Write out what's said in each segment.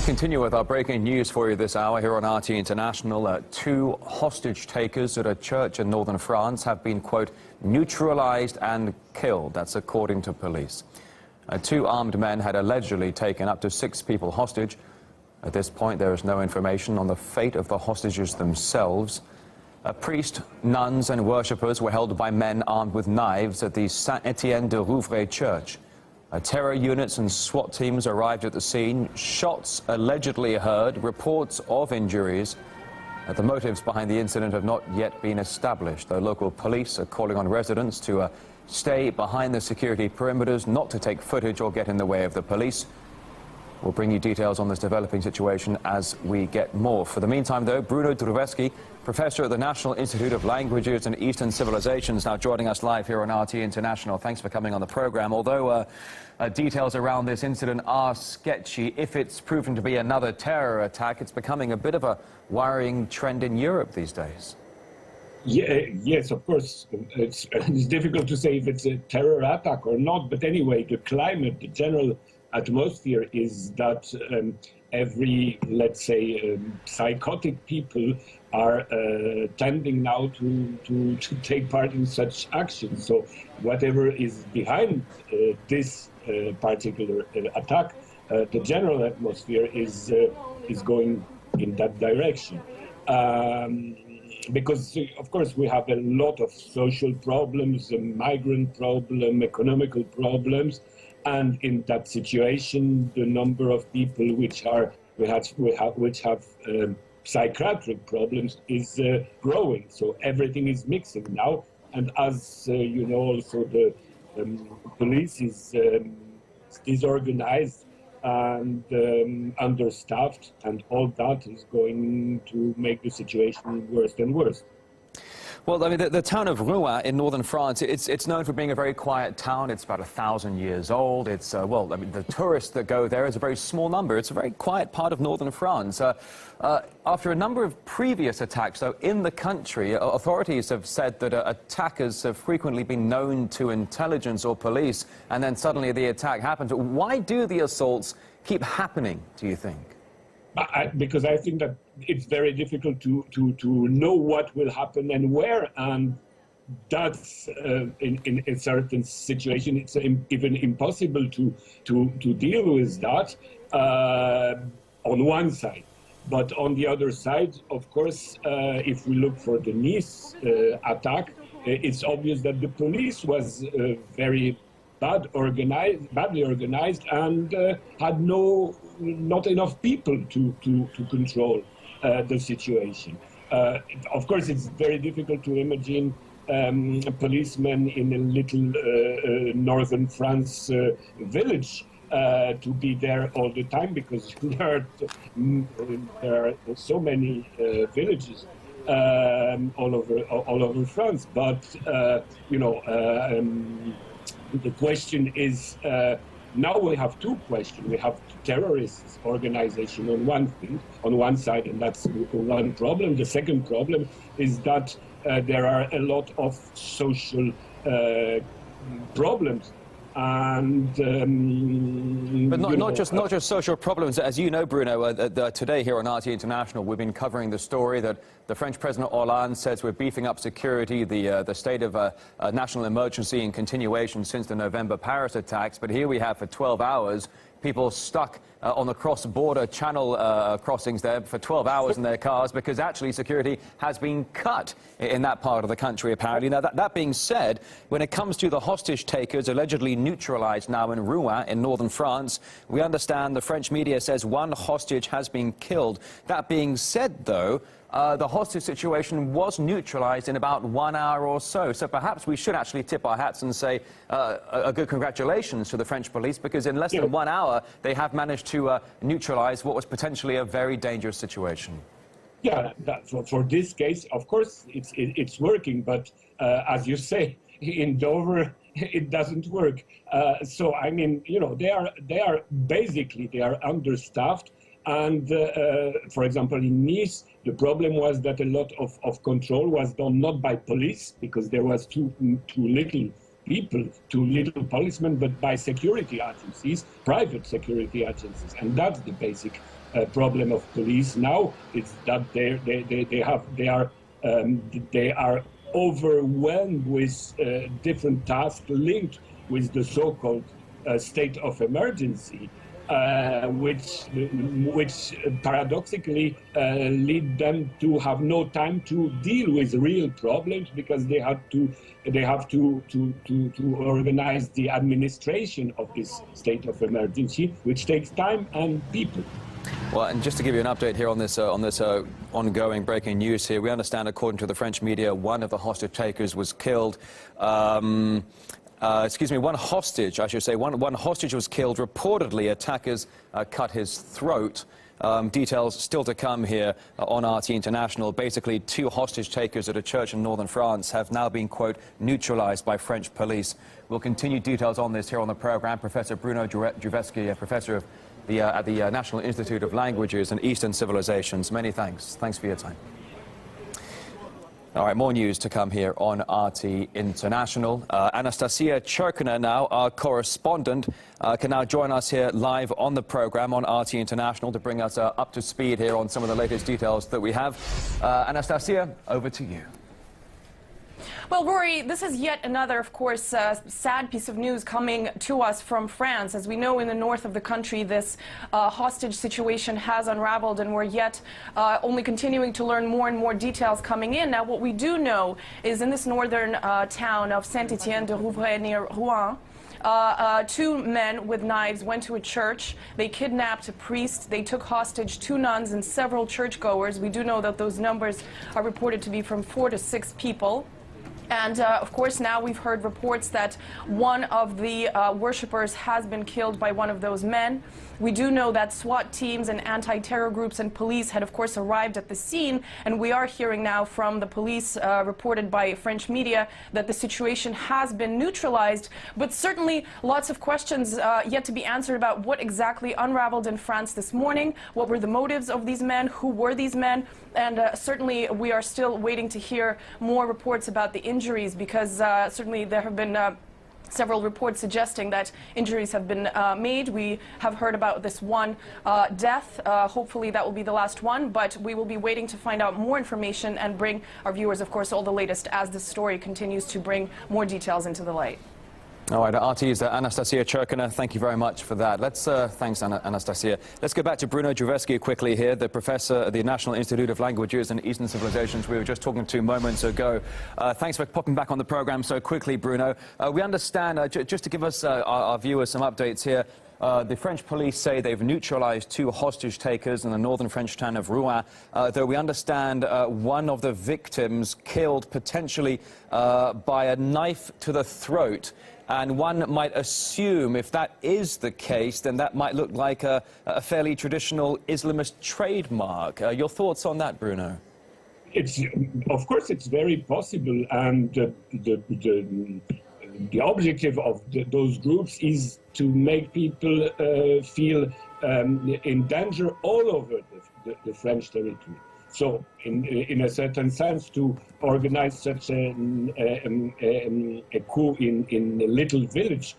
Continue with our breaking news for you this hour here on RT International. Two hostage takers at a church in northern France have been, quote, neutralized and killed. That's according to police. Two armed men had allegedly taken up to 6 people hostage. At this point, there is no information on the fate of the hostages themselves. A priest, nuns and worshippers were held by men armed with knives at the Saint-Étienne-de-Rouvray church. Terror units and SWAT teams arrived at the scene. Shots allegedly heard, reports of injuries. The motives behind the incident have not yet been established, though local police are calling on residents to stay behind the security perimeters, not to take footage or get in the way of the police. We'll bring you details on this developing situation as we get more. For the meantime, though, Bruno Drewski, professor at the National Institute of Languages and Eastern Civilizations, now joining us live here on RT International. Thanks for coming on the program. Although details around this incident are sketchy, if it's proven to be another terror attack, it's becoming a bit of a worrying trend in Europe these days. Yeah, yes, of course. It's difficult to say if it's a terror attack or not, but anyway, the climate, the general atmosphere is that every, let's say, psychotic people are tending now to take part in such actions. So whatever is behind this particular attack, the general atmosphere is going in that direction. Because, of course, we have a lot of social problems, a migrant problem, economical problems, and in that situation, the number of people which have psychiatric problems is growing. So everything is mixing now, and as you know, also the police is disorganized and understaffed, and all that is going to make the situation worse and worse. Well, I mean, the town of Rouen in northern France, it's known for being a very quiet town. It's about 1,000 years old. It's, well, I mean, the tourists that go there is a very small number. It's a very quiet part of northern France. After a number of previous attacks, though, in the country, authorities have said that attackers have frequently been known to intelligence or police, and then suddenly the attack happens. Why do the assaults keep happening, do you think? Because I think that it's very difficult to know what will happen and where, and that's in a certain situation it's even impossible to deal with that on one side. But on the other side, of course, if we look for the Nice attack, it's obvious that the police was very badly organized, and had not enough people to control the situation. Of course, it's very difficult to imagine policemen in a little northern France village to be there all the time, because there are so many villages all over France. But you know, the question is, now we have two questions. We have terrorist organization on one side, and that's one problem. The second problem is that there are a lot of social problems. And but not just social problems. As you know, Bruno, today here on RT International, we've been covering the story that the French President Hollande says we're beefing up security, the state of national emergency in continuation since the November Paris attacks. But here we have for 12 hours people stuck on the cross-border channel crossings there for 12 hours in their cars, because actually security has been cut in that part of the country, apparently. Now, that being said, when it comes to the hostage takers allegedly neutralized now in Rouen in northern France, we understand the French media says 1 hostage has been killed. That being said, though, the hostage situation was neutralized in about 1 hour or so. So perhaps we should actually tip our hats and say a good congratulations to the French police, because in less than 1 hour, they have managed to neutralize what was potentially a very dangerous situation. Yeah, for this case, of course, it's working. But as you say, in Dover, it doesn't work. So, I mean, you know, they are basically understaffed. And, for example, in Nice, the problem was that a lot of control was done not by police, because there was too little people, to little policemen, but by security agencies, private security agencies. And that's the basic problem of police now, is that they are overwhelmed with different tasks linked with the so-called state of emergency, which paradoxically lead them to have no time to deal with real problems, because they have to organize the administration of this state of emergency, which takes time and people. Well, and just to give you an update here on this ongoing breaking news here, we understand, according to the French media, one of the hostage takers was killed. One hostage, I should say. One hostage was killed. Reportedly, attackers cut his throat. Details still to come here on RT International. Basically, 2 hostage takers at a church in northern France have now been, quote, neutralized by French police. We'll continue details on this here on the program. Professor Bruno Jurevski, professor of at the National Institute of Languages and Eastern Civilizations. Many thanks. Thanks for your time. All right, more news to come here on RT International. Anastasia Cherkina now, our correspondent, can now join us here live on the program on RT International to bring us up to speed here on some of the latest details that we have. Anastasia, over to you. Well, Rory, this is yet another, of course, sad piece of news coming to us from France. As we know, in the north of the country, this hostage situation has unraveled, and we're yet only continuing to learn more and more details coming in. Now, what we do know is in this northern town of Saint-Étienne-de-Rouvray near Rouen, 2 men with knives went to a church. They kidnapped a priest. They took hostage 2 nuns and several churchgoers. We do know that those numbers are reported to be from 4 to 6 people. And, of course, now we've heard reports that one of the worshippers has been killed by one of those men. We do know that SWAT teams and anti-terror groups and police had, of course, arrived at the scene. And we are hearing now from the police, reported by French media, that the situation has been neutralized. But certainly lots of questions yet to be answered about what exactly unraveled in France this morning. What were the motives of these men? Who were these men? And certainly we are still waiting to hear more reports about the injuries, because certainly there have been several reports suggesting that injuries have been made. We have heard about this one death. Hopefully that will be the last one, but we will be waiting to find out more information and bring our viewers, of course, all the latest as the story continues to bring more details into the light. All right, RT's Anastasia Cherkina, thank you very much for that. Let's thanks, Anastasia. Let's go back to Bruno Jurevski quickly here, the professor at the National Institute of Languages and Eastern Civilizations we were just talking to moments ago. Thanks for popping back on the program so quickly, Bruno. We understand, just to give us our viewers some updates here, the French police say they've neutralized 2 hostage takers in the northern French town of Rouen, though we understand one of the victims killed potentially by a knife to the throat. And one might assume, if that is the case, then that might look like a fairly traditional Islamist trademark. Your thoughts on that, Bruno? Of course, it's very possible, and the objective of those groups is to make people feel in danger all over the French territory. So, in a certain sense, to organize such a coup in a little village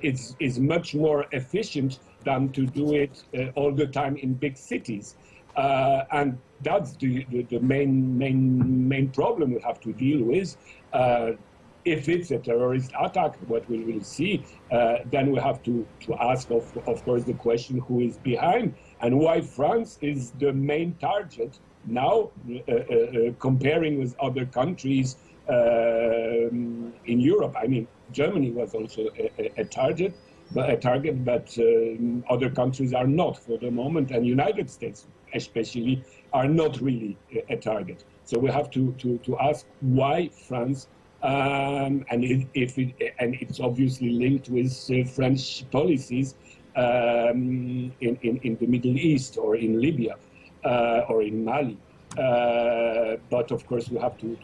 is much more efficient than to do it all the time in big cities. And that's the main problem we have to deal with. If it's a terrorist attack, what we will see, then we have to ask, of course, the question who is behind and why France is the main target now, comparing with other countries in Europe. I mean, Germany was also a target, but other countries are not for the moment, and United States especially are not really a target. So we have to ask why France, and it's obviously linked with French policies in the Middle East or in Libya. Or in Mali, but of course we have to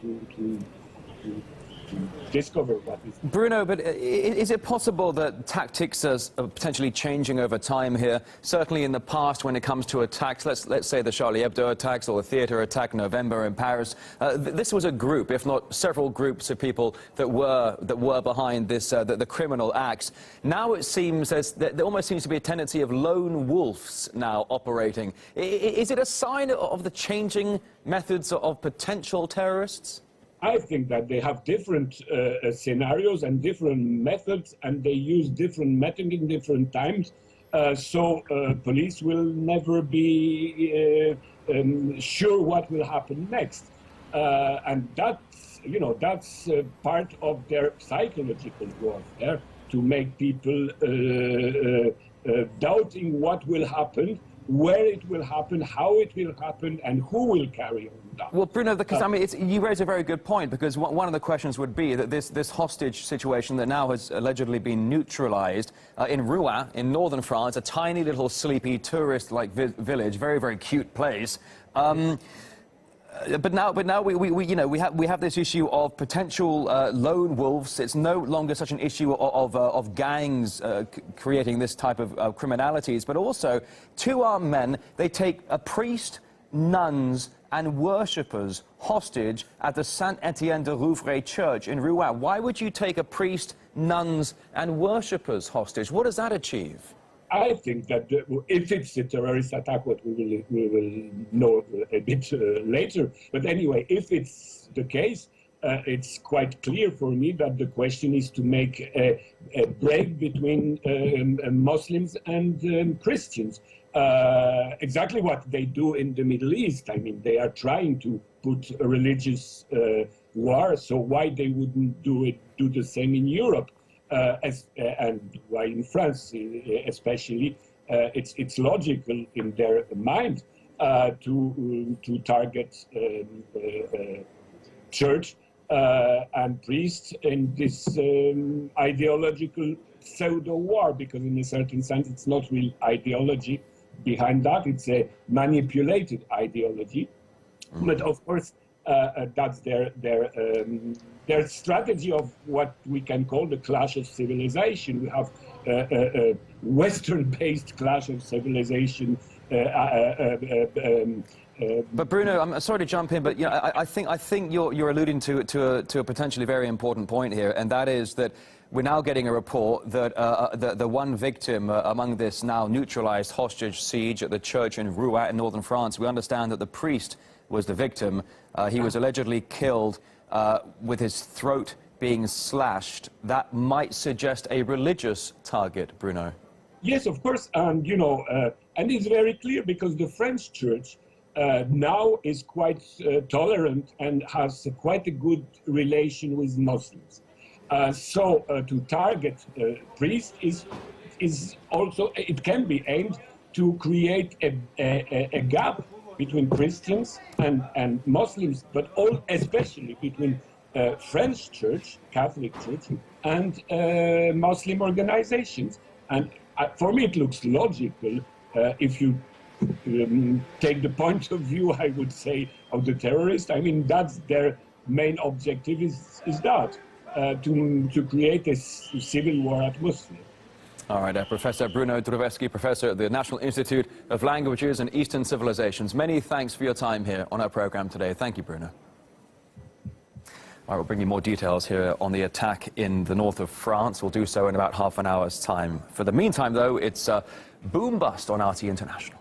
discover what is. Bruno, but is it possible that tactics are potentially changing over time here? Certainly in the past, when it comes to attacks, let's say the Charlie Hebdo attacks or the theatre attack in November in Paris, this was a group, if not several groups of people that were behind this, the criminal acts. Now it seems there almost seems to be a tendency of lone wolves now operating. Is it a sign of the changing methods of potential terrorists? I think that they have different scenarios and different methods, and they use different methods in different times. So police will never be sure what will happen next, and that's part of their psychological warfare, to make people doubting what will happen, where it will happen, how it will happen, and who will carry on that. Well, Bruno, because I mean, you raise a very good point, because one of the questions would be that this hostage situation that now has allegedly been neutralized in Rouen, in northern France, a tiny little sleepy tourist-like village, very, very cute place. But now we have this issue of potential lone wolves. It's no longer such an issue of gangs creating this type of criminalities, but also two armed men. They take a priest, nuns and worshippers hostage at the Saint-Étienne-de-Rouvray church in Rouen. Why would you take a priest, nuns and worshippers hostage? What does that achieve? I think that if it's a terrorist attack, what we will know a bit later. But anyway, if it's the case, it's quite clear for me that the question is to make a break between Muslims and Christians. Exactly what they do in the Middle East. I mean, they are trying to put a religious war, so why they wouldn't do the same in Europe? And why in France, especially, it's logical in their mind to target church and priests in this ideological pseudo-war, because in a certain sense it's not real ideology behind that, it's a manipulated ideology. But of course, that's their strategy of what we can call the clash of civilization. We have a Western-based clash of civilization. But Bruno, I'm sorry to jump in, but I think you're alluding to a potentially very important point here, and that is that we're now getting a report that the one victim among this now neutralized hostage siege at the church in Rouen in northern France, we understand that the priest was the victim. He was allegedly killed with his throat being slashed. That might suggest a religious target, Bruno. Yes, of course, and and it's very clear because the French church now is quite tolerant and has quite a good relation with Muslims. So to target priests is also, it can be aimed to create a gap between Christians and Muslims, but especially between French church, Catholic church, and Muslim organizations. And for me, it looks logical if you take the point of view, I would say, of the terrorists. I mean, that's their main objective is that, to create a civil war atmosphere. All right, Professor Bruno Drewski, Professor at the National Institute of Languages and Eastern Civilizations. Many thanks for your time here on our program today. Thank you, Bruno. All right, we'll bring you more details here on the attack in the north of France. We'll do so in about half an hour's time. For the meantime, though, it's boom bust on RT International.